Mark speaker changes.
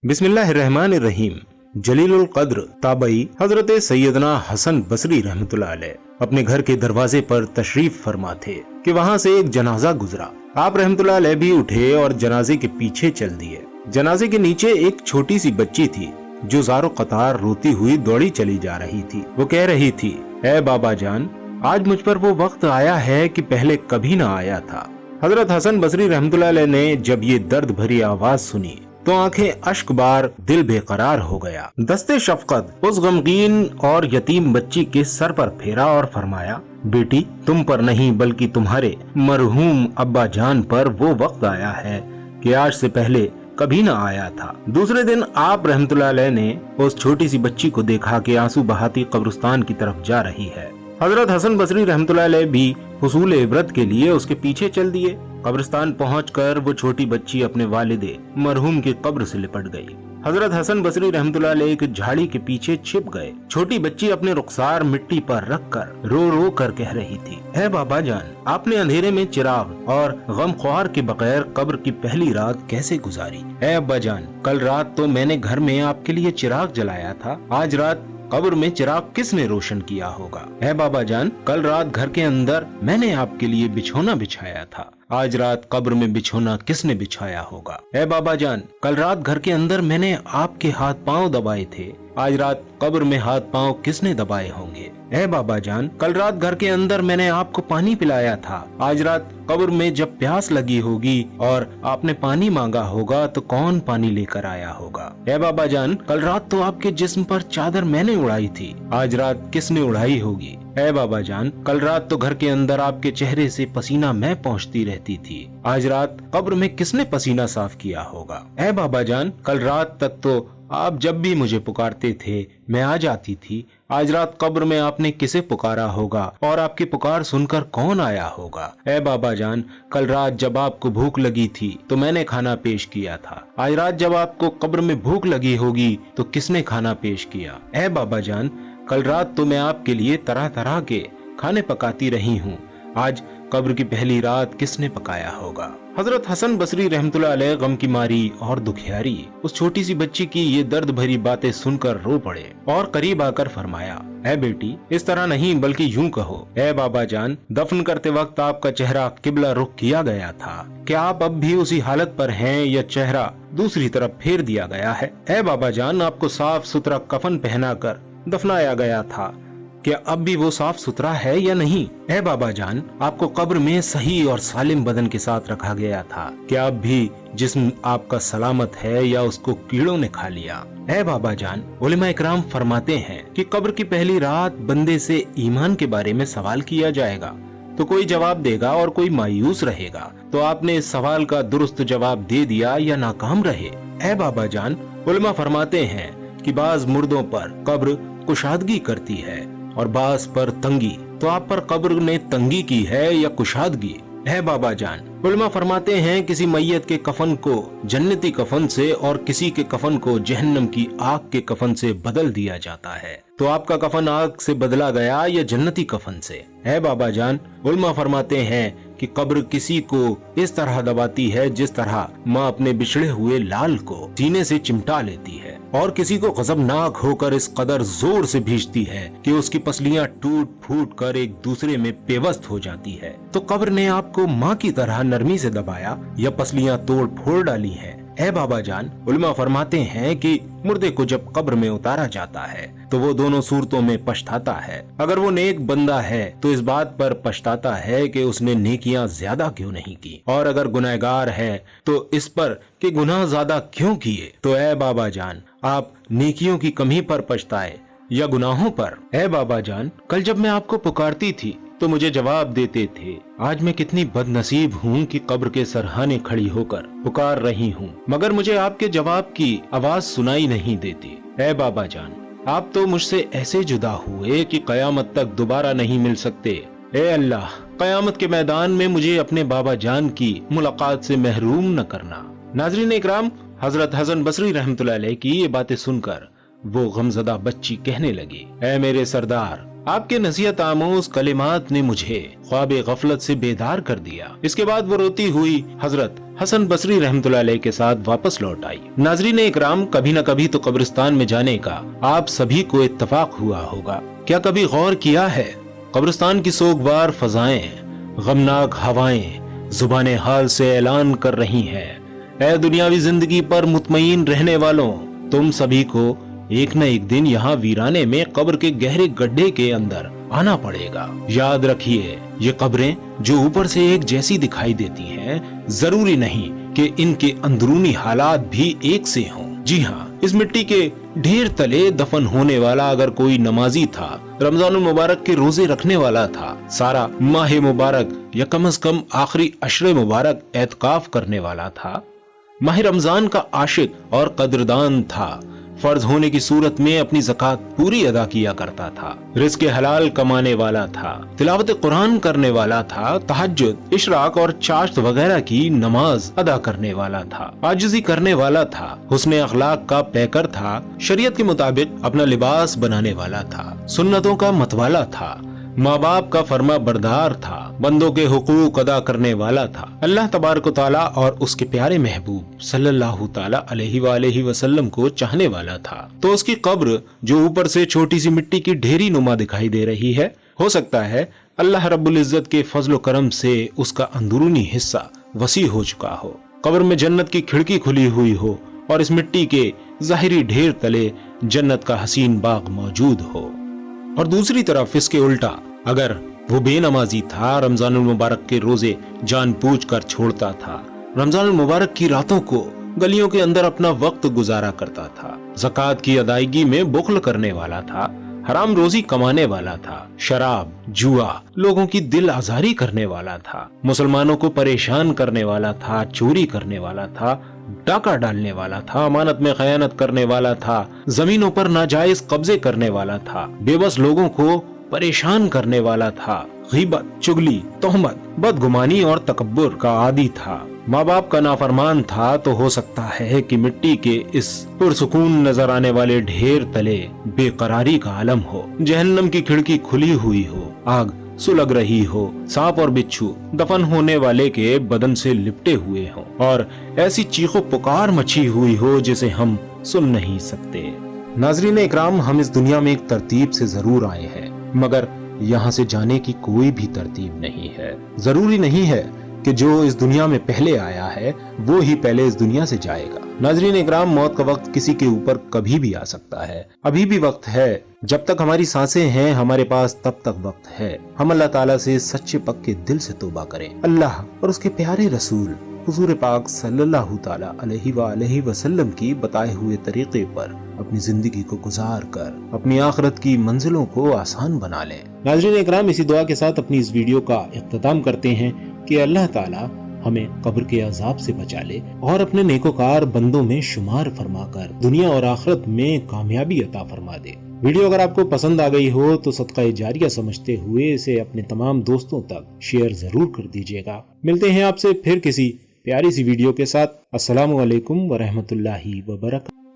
Speaker 1: बिस्मिल्लाहिर्रहमानिर्रहीम। जलीलुल कद्र ताबई हजरत सैयदना हसन बसरी रहमतुल्लाह अलैह अपने घर के दरवाजे पर तशरीफ फरमा थे कि वहाँ से एक जनाजा गुजरा। आप रहमतुल्लाह अलैह भी उठे और जनाजे के पीछे चल दिए। जनाजे के नीचे एक छोटी सी बच्ची थी जो ज़ारो कतार रोती हुई दौड़ी चली जा रही थी। वो कह रही थी, ऐ बाबा जान, आज मुझ पर वो वक्त आया है कि पहले कभी न आया था। हजरत हसन बसरी रहमतुल्लाह अलैह ने जब ये दर्द भरी आवाज सुनी तो आंखें अश्क बार, दिल बेकरार हो गया। दस्ते शफकत उस गमगीन और यतीम बच्ची के सर पर फेरा और फरमाया, बेटी, तुम पर नहीं बल्कि तुम्हारे मरहूम अब्बा जान पर वो वक्त आया है कि आज से पहले कभी न आया था। दूसरे दिन आप रहमतुल्लाह अलैह ने उस छोटी सी बच्ची को देखा कि आंसू बहाती कब्रिस्तान की तरफ जा रही है। हजरत हसन बसरी रहमतुल्लाह अलैह भी हुसूल इबरत के लिए उसके पीछे चल दिए। कब्रिस्तान पहुंचकर वो छोटी बच्ची अपने वालिदे मरहूम की कब्र से लिपट गई। हजरत हसन बसरी रहमतुल्लाह अलैह एक झाड़ी के पीछे छिप गए। छोटी बच्ची अपने रुखसार मिट्टी पर रखकर रो रो कर कह रही थी, है बाबा जान, आपने अंधेरे में चिराग और गमख्वार के बगैर कब्र की पहली रात कैसे गुजारी? है अब्बा जान, कल रात तो मैंने घर में आपके लिए चिराग जलाया था, आज रात कब्र में चिराग किसने रोशन किया होगा? है बाबा जान, कल रात घर के अंदर मैंने आपके लिए बिछोना बिछाया था, आज रात कब्र में बिछोना किसने बिछाया होगा? है बाबा जान, कल रात घर के अंदर मैंने आपके हाथ पांव दबाए थे, आज रात कब्र में हाथ पांव किसने दबाए होंगे? है बाबा जान, कल रात घर के अंदर मैंने आपको पानी पिलाया था, आज रात कब्र में जब प्यास लगी होगी और आपने पानी मांगा होगा तो कौन पानी लेकर आया होगा? है बाबा जान, कल रात तो आपके जिस्म पर चादर मैंने उड़ाई थी, आज रात किसने उड़ाई होगी? है बाबा जान, कल रात तो घर के अंदर आपके चेहरे से पसीना मैं पहुंचती रहती थी, आज रात कब्र में किसने पसीना साफ किया होगा? है बाबा जान, कल रात तक तो आप जब भी मुझे पुकारते थे मैं आ जाती थी, आज रात कब्र में आपने किसे पुकारा होगा और आपकी पुकार सुनकर कौन आया होगा? ऐ बाबा जान, कल रात जब आपको भूख लगी थी तो मैंने खाना पेश किया था, आज रात जब आपको कब्र में भूख लगी होगी तो किसने खाना पेश किया? ऐ बाबा जान, कल रात तो मैं आपके लिए तरह तरह के खाने पकाती रही हूँ, आज कब्र की पहली रात किसने पकाया होगा? हजरत हसन बसरी रहमतुल्लाह अलैह गम की मारी और दुखियारी उस छोटी सी बच्ची की ये दर्द भरी बातें सुनकर रो पड़े और करीब आकर फरमाया, है बेटी, इस तरह नहीं बल्कि यूं कहो, है बाबा जान, दफन करते वक्त आपका चेहरा किबला रुख किया गया था, क्या आप अब भी उसी हालत पर हैं या चेहरा दूसरी तरफ फेर दिया गया है? है बाबा जान, आपको साफ सुथरा कफन पहनाकर दफनाया गया था, क्या अब भी वो साफ सुथरा है या नहीं? है बाबा जान, आपको कब्र में सही और सालिम बदन के साथ रखा गया था, क्या अब भी जिस्म आपका सलामत है या उसको कीड़ों ने खा लिया? है बाबा जान, उलेमा इकराम फरमाते हैं कि कब्र की पहली रात बंदे से ईमान के बारे में सवाल किया जाएगा तो कोई जवाब देगा और कोई मायूस रहेगा, तो आपने इस सवाल का दुरुस्त जवाब दे दिया या नाकाम रहे? है बाबा जान, उलेमा फरमाते हैं कि बाज मुर्दों पर कब्र कुशादगी करती है और बास पर तंगी, तो आप पर कब्र ने तंगी की है या कुशादगी? है बाबा जान, उलमा फरमाते हैं किसी मैयत के कफन को जन्नती कफन से और किसी के कफन को जहन्नम की आग के कफन से बदल दिया जाता है, तो आपका कफन आग से बदला गया या जन्नती कफन से? है बाबा जान, उलमा फरमाते हैं कि कब्र किसी को इस तरह दबाती है जिस तरह माँ अपने बिछड़े हुए लाल को सीने से चिमटा लेती है, और किसी को गजबनाक होकर इस कदर जोर से भींचती है कि उसकी पसलियां टूट फूट कर एक दूसरे में पेवस्त हो जाती है। तो कब्र ने आपको माँ की तरह नरमी से दबाया या पसलियां तोड़ फोड़ डाली है? है बाबा जान, उलमा फरमाते हैं कि मुर्दे को जब कब्र में उतारा जाता है तो वो दोनों सूरतों में पछताता है। अगर वो नेक बंदा है तो इस बात पर पछताता है कि उसने नेकियां ज्यादा क्यों नहीं की, और अगर गुनहगार है तो इस पर कि गुनाह ज्यादा क्यों किए। तो ऐ बाबा जान, आप नेकियों की कमी पर पछताए या गुनाहों पर? ऐ बाबा जान, कल जब मैं आपको पुकारती थी तो मुझे जवाब देते थे, आज मैं कितनी बदनसीब हूँ कि कब्र के सरहाने खड़ी होकर पुकार रही हूँ मगर मुझे आपके जवाब की आवाज सुनाई नहीं देती। ऐ बाबा जान, आप तो मुझसे ऐसे जुदा हुए कि कयामत तक दोबारा नहीं मिल सकते। ऐ अल्लाह, कयामत के मैदान में मुझे अपने बाबा जान की मुलाकात से महरूम न करना। नाज़रीन इकराम, हजरत हसन बसरी रहमतुल्लाह अलैह की ये बातें सुनकर वो गमज़दा बच्ची कहने लगी, ऐ मेरे सरदार, آپ کے नसीहत आमोज कलिमात ने मुझे ख्वाब गफलत से बेदार कर दिया। इसके बाद वो रोती हुई हजरत हसन बसरी रहमतुल्लाह अलैह के साथ वापस लौट आई। नाजरीन इकराम, कभी न कभी तो कब्रिस्तान में जाने का आप सभी को इत्तफाक हुआ होगा। क्या कभी गौर किया है, कब्रिस्तान की सोगवार फजाएं, गमनाक हवाएं जुबाने हाल से ऐलान कर रही हैं, ऐ दुनियावी जिंदगी पर मुतमईन रहने वालों, तुम सभी को एक न एक दिन यहाँ वीराने में कब्र के गहरे गड्ढे के अंदर आना पड़ेगा। याद रखिए, ये कब्रें जो ऊपर से एक जैसी दिखाई देती हैं, जरूरी नहीं कि इनके अंदरूनी हालात भी एक से हों। जी हाँ, इस मिट्टी के ढेर तले दफन होने वाला अगर कोई नमाजी था, रमजानुल मुबारक के रोजे रखने वाला था, सारा माह मुबारक या कम से कम आखिरी अशरे मुबारक एतकाफ करने वाला था, माह रमजान का आशिक और कदरदान था, फर्ज होने की सूरत में अपनी ज़कात पूरी अदा किया करता था, रिज़्क़ हलाल कमाने वाला था, तिलावत कुरान करने वाला था, तहज्जुद, इशराक और चाश्त वगैरह की नमाज अदा करने वाला था, आजिज़ी करने वाला था, हुस्न अखलाक का पैकर था, शरीयत के मुताबिक अपना लिबास बनाने वाला था, सुन्नतों का मतवाला था, माँ बाप का फर्मा बरदार था, बंदों के हुकूक अदा करने वाला था, अल्लाह तबारक व तआला और उसके प्यारे महबूब सल्लल्लाहु ताला अलैहि वसल्लम को चाहने वाला था। तो उसकी कब्र जो ऊपर से छोटी सी मिट्टी की ढेरी नुमा दिखाई दे रही है, हो सकता है अल्लाह रब्बुल इज्जत के फजल करम से उसका अंदरूनी हिस्सा वसी हो चुका हो, कब्र में जन्नत की खिड़की खुली हुई हो और इस मिट्टी के ज़ाहिरी ढेर तले जन्नत का हसीन बाग मौजूद हो। और दूसरी तरफ इसके उल्टा, अगर वो बेनमाजी था, रमजानुल मुबारक के रोजे जानबूझ कर छोड़ता था, रमजानुल मुबारक की रातों को गलियों के अंदर अपना वक्त गुजारा करता था, ज़कात की अदायगी में बुख्ल करने वाला था, हराम रोजी कमाने वाला था, शराब, जुआ, लोगों की दिल आजारी करने वाला था, मुसलमानों को परेशान करने वाला था, चोरी करने वाला था, डाका डालने वाला था, अमानत में खयानत करने वाला था, जमीनों पर नाजायज कब्जे करने वाला था, बेबस लोगों को परेशान करने वाला था, गीबत, चुगली, तोहमत, बदगुमानी और तकब्बुर का आदी था, माँ बाप का नाफरमान था, तो हो सकता है कि मिट्टी के इस पुरसुकून नजर आने वाले ढेर तले बेकरारी का आलम हो, जहन्नम की खिड़की खुली हुई हो, आग सुलग रही हो, सांप और बिच्छू दफन होने वाले के बदन से लिपटे हुए हों और ऐसी चीखों पुकार मची हुई हो जिसे हम सुन नहीं सकते। नाजरीन इकराम, हम इस दुनिया में एक तरतीब से जरूर आए हैं, मगर यहाँ से जाने की कोई भी तरतीब नहीं है। जरूरी नहीं है कि जो इस दुनिया में पहले आया है वो ही पहले इस दुनिया से जाएगा। नाजरीन इकराम, मौत का वक्त किसी के ऊपर कभी भी आ सकता है, अभी भी वक्त है, जब तक हमारी सांसें हैं हमारे पास तब तक वक्त है। हम अल्लाह ताला से सच्चे पक्के दिल से तौबा करें, अल्लाह और उसके प्यारे रसूल हुजूर पाक सल्लल्लाहु ताला अलैहि वसल्लम की बताए हुए तरीके पर अपनी जिंदगी को गुजार कर अपनी आखिरत की मंजिलों को आसान बना लें। नाज़रीन इकराम, इसी दुआ के साथ अपनी इस वीडियो का इख्तिताम करते हैं कि अल्लाह ताला हमें कब्र के अजाब से बचा ले और अपने नेकोकार बंदों में शुमार फरमाकर दुनिया और आखिरत में कामयाबी अता फरमा दे। वीडियो अगर आपको पसंद आ गई हो तो सदका जारिया समझते हुए इसे अपने तमाम दोस्तों तक शेयर जरूर कर दीजिएगा। मिलते हैं आपसे फिर किसी प्यारी सी वीडियो के साथ। अस्सलामु अलैकुम व रहमतुल्लाहि व बरकातहू।